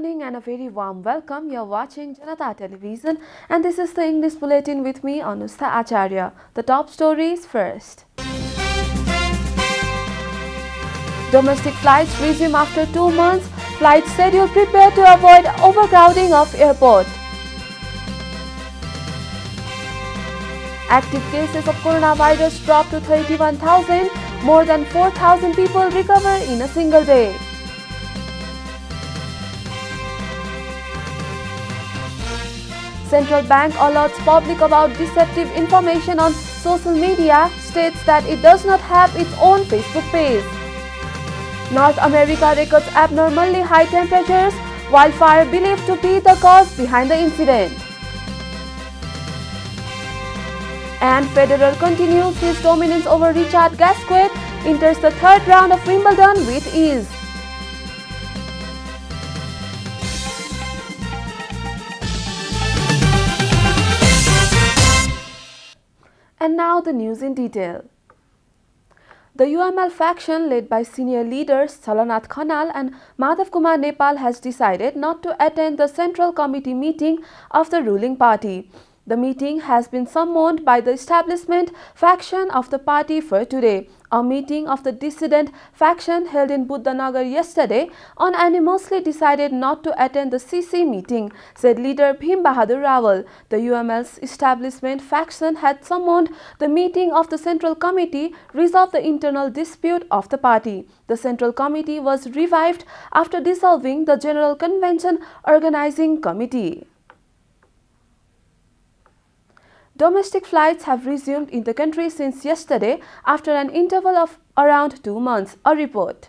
morning and a very warm welcome. You're watching Janata Television and this is the English Bulletin with me, Anustha Acharya. The top stories first. Domestic flights resume after 2 months. Flight schedule prepared to avoid overcrowding of airport. Active cases of coronavirus dropped to 31,000. More than 4,000 people recover in a single day. Central Bank alerts public about deceptive information on social media, states that it does not have its own Facebook page. North America records abnormally high temperatures, wildfire believed to be the cause behind the incident. And Federer continues his dominance over Richard Gasquet, enters the third round of Wimbledon with ease. And now the news in detail. The UML faction led by senior leaders Chalanath Khanal and Madhav Kumar Nepal has decided not to attend the Central Committee meeting of the ruling party. The meeting has been summoned by the establishment faction of the party for today. A meeting of the dissident faction held in Buddhanagar yesterday unanimously decided not to attend the CC meeting, said leader Bhim Bahadur Rawal. The UML's establishment faction had summoned the meeting of the Central Committee to resolve the internal dispute of the party. The Central Committee was revived after dissolving the General Convention Organizing Committee. Domestic flights have resumed in the country since yesterday after an interval of around 2 months, a report.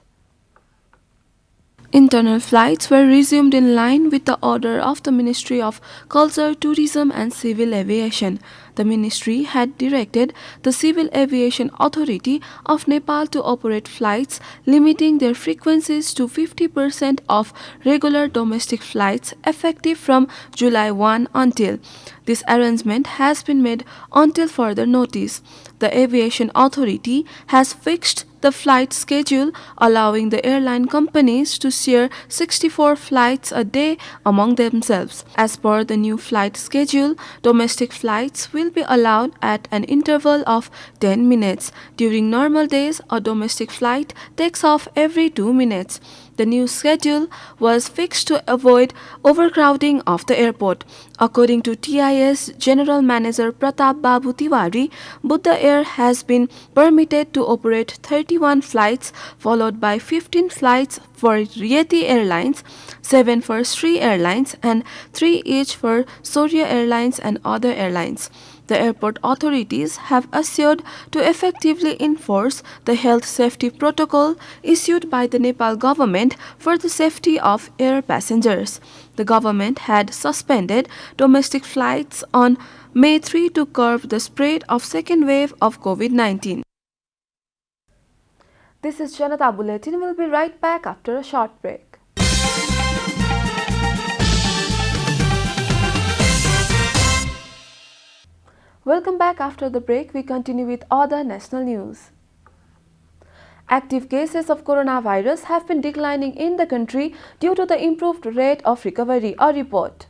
Internal flights were resumed in line with the order of the Ministry of Culture, Tourism and Civil Aviation. The ministry had directed the Civil Aviation Authority of Nepal to operate flights, limiting their frequencies to 50% of regular domestic flights effective from July 1 until. This arrangement has been made until further notice. The Aviation Authority has fixed the flight schedule, allowing the airline companies to share 64 flights a day among themselves. As per the new flight schedule, domestic flights will be allowed at an interval of 10 minutes. During normal days, a domestic flight takes off every 2 minutes. The new schedule was fixed to avoid overcrowding of the airport. According to TIS General Manager Pratap Babu Tiwari, Buddha Air has been permitted to operate 31 flights, followed by 15 flights for Yeti Airlines, 7 for Sri Airlines, and 3 each for Surya Airlines and other airlines. The airport authorities have assured to effectively enforce the health safety protocol issued by the Nepal government for the safety of air passengers. The government had suspended domestic flights on May 3 to curb the spread of second wave of COVID-19. This is Janata Bulletin. We'll be right back after a short break. Welcome back after the break. We continue with other national news. Active cases of coronavirus have been declining in the country due to the improved rate of recovery, a report.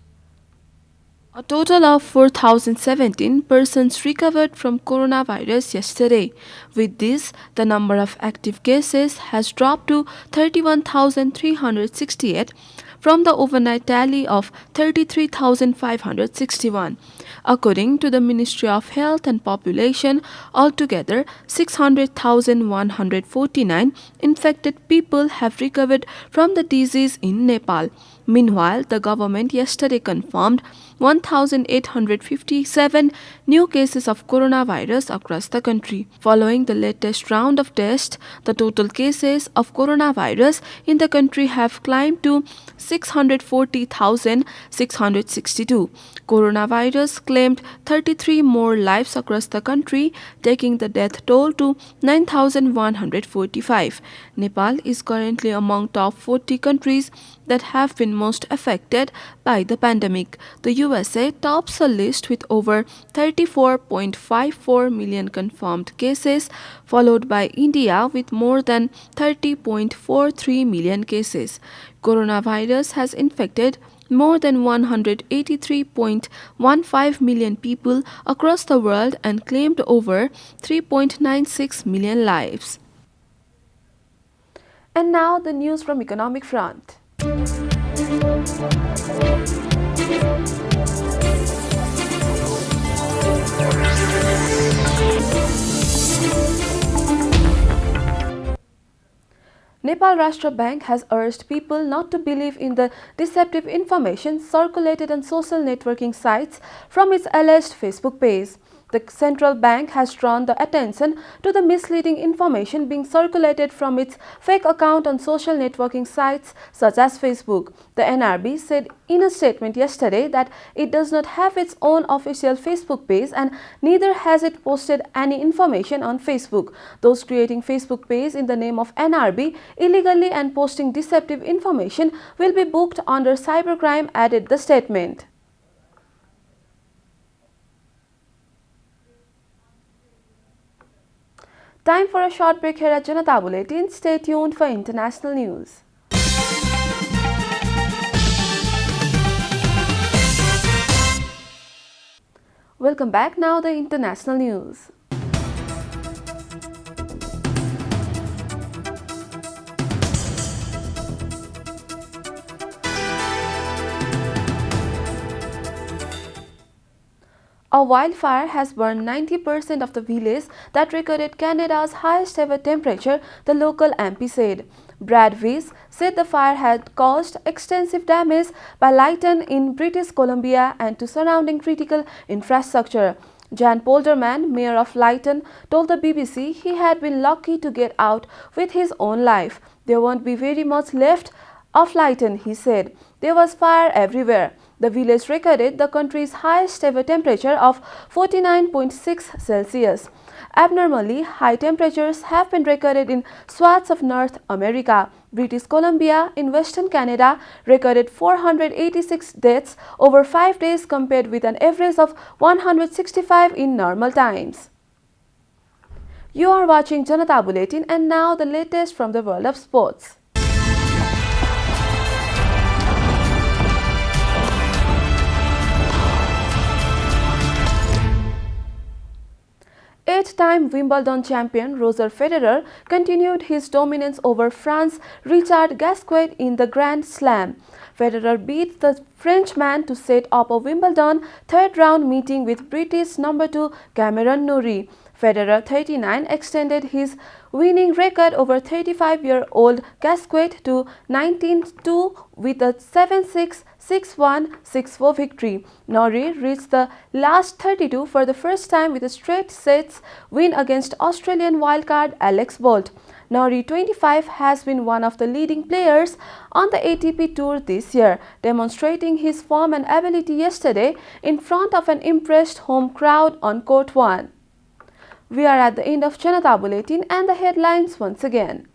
A total of 4,017 persons recovered from coronavirus yesterday. With this, the number of active cases has dropped to 31,368 from the overnight tally of 33,561. According to the Ministry of Health and Population, altogether 600,149 infected people have recovered from the disease in Nepal. Meanwhile, the government yesterday confirmed 1,857 new cases of coronavirus across the country. Following the latest round of tests, the total cases of coronavirus in the country have climbed to 640,662. Coronavirus claimed 33 more lives across the country, taking the death toll to 9,145. Nepal is currently among top 40 countries that have been most affected by the pandemic. The USA tops the list with over 34.54 million confirmed cases, followed by India with more than 30.43 million cases. Coronavirus has infected more than 183.15 million people across the world and claimed over 3.96 million lives. And now the news from economic front. Nepal Rashtra Bank has urged people not to believe in the deceptive information circulated on social networking sites from its alleged Facebook page. The central bank has drawn the attention to the misleading information being circulated from its fake account on social networking sites such as Facebook. The NRB said in a statement yesterday that it does not have its own official Facebook page and neither has it posted any information on Facebook. Those creating Facebook page in the name of NRB illegally and posting deceptive information will be booked under cybercrime, added the statement. Time for a short break here at Janata Bulletin. Stay tuned for international news. Welcome back. Now the international news. A wildfire has burned 90% of the village that recorded Canada's highest ever temperature, the local MP said. Brad Weiss said the fire had caused extensive damage by Lytton in British Columbia and to surrounding critical infrastructure. Jan Polderman, mayor of Lytton, told the BBC he had been lucky to get out with his own life. There won't be very much left of Lytton, he said. There was fire everywhere. The village recorded the country's highest ever temperature of 49.6 Celsius. Abnormally high temperatures have been recorded in swaths of North America. British Columbia in Western Canada recorded 486 deaths over 5 days compared with an average of 165 in normal times. You are watching Janata Bulletin and now the latest from the world of sports. Eight-time Wimbledon champion Roger Federer continued his dominance over France's Richard Gasquet in the Grand Slam. Federer beat the Frenchman to set up a Wimbledon third-round meeting with British number 2 Cameron Norrie. Federer, 39, extended his winning record over 35-year-old Gasquet to 19-2 with a 7-6, 6-1, 6-4 victory. Norrie reached the last 32 for the first time with a straight sets win against Australian wildcard Alex Bolt. Norrie, 25, has been one of the leading players on the ATP Tour this year, demonstrating his form and ability yesterday in front of an impressed home crowd on Court 1. We are at the end of Janata Bulletin and the headlines once again.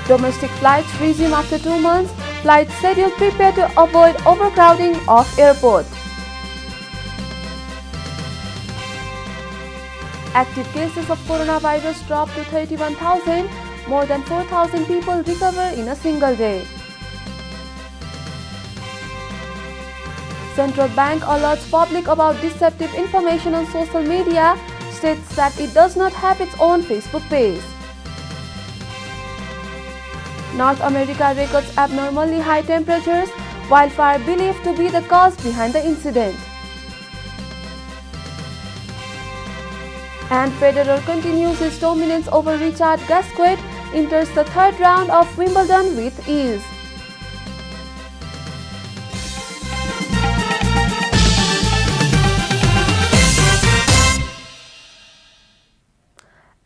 Domestic flights resume after 2 months. Flight schedule prepare to avoid overcrowding of airport. Active cases of coronavirus dropped to 31,000. More than 4,000 people recover in a single day. Central Bank alerts public about deceptive information on social media, states that it does not have its own Facebook page. North America records abnormally high temperatures, wildfire believed to be the cause behind the incident. And Federer continues his dominance over Richard Gasquet, enters the third round of Wimbledon with ease.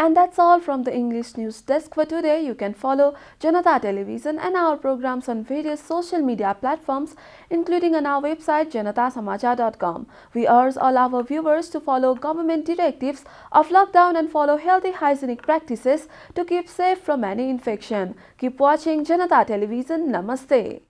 And that's all from the English News Desk for today. You can follow Janata Television and our programs on various social media platforms, including on our website janatasamachar.com. We urge all our viewers to follow government directives of lockdown and follow healthy hygienic practices to keep safe from any infection. Keep watching Janata Television. Namaste.